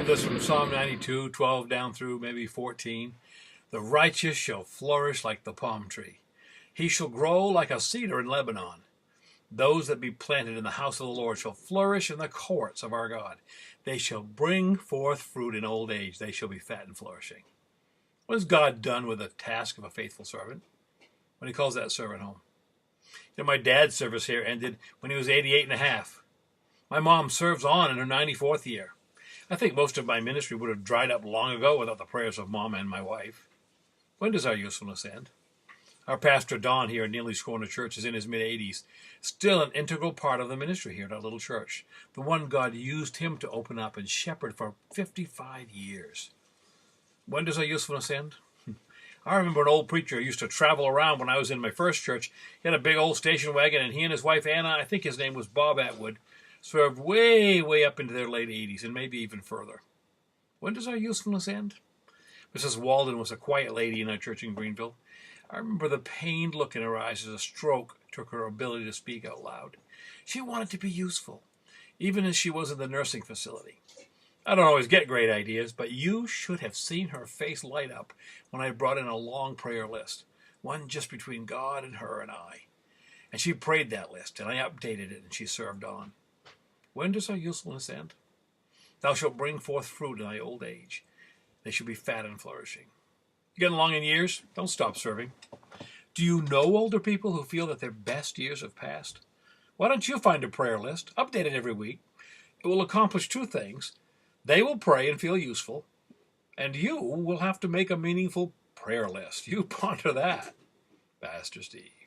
love this from Psalm 92, 12 down through maybe 14. The righteous shall flourish like the palm tree. He shall grow like a cedar in Lebanon. Those that be planted in the house of the Lord shall flourish in the courts of our God. They shall bring forth fruit in old age. They shall be fat and flourishing. What has God done with the task of a faithful servant when he calls that servant home? My dad's service here ended when he was 88 and a half. My mom serves on in her 94th year. I think most of my ministry would have dried up long ago without the prayers of Mom and my wife. When does our usefulness end? Our pastor, Don, here in Neely's Corner Church, is in his mid-80s, still an integral part of the ministry here at our little church, the one God used him to open up and shepherd for 55 years. When does our usefulness end? I remember an old preacher who used to travel around when I was in my first church. He had a big old station wagon, and he and his wife, Anna, I think his name was Bob Atwood, served way, way up into their late 80s and maybe even further. When does our usefulness end? Mrs. Walden was a quiet lady in our church in Greenville. I remember the pained look in her eyes as a stroke took her ability to speak out loud. She wanted to be useful, even as she was in the nursing facility. I don't always get great ideas, but you should have seen her face light up when I brought in a long prayer list, one just between God and her and I. And she prayed that list, and I updated it, and she served on. When does our usefulness end? Thou shalt bring forth fruit in thy old age. They shall be fat and flourishing. You getting along in years? Don't stop serving. Do you know older people who feel that their best years have passed? Why don't you find a prayer list? Update it every week. It will accomplish two things. They will pray and feel useful, and you will have to make a meaningful prayer list. You ponder that, Pastor Steve.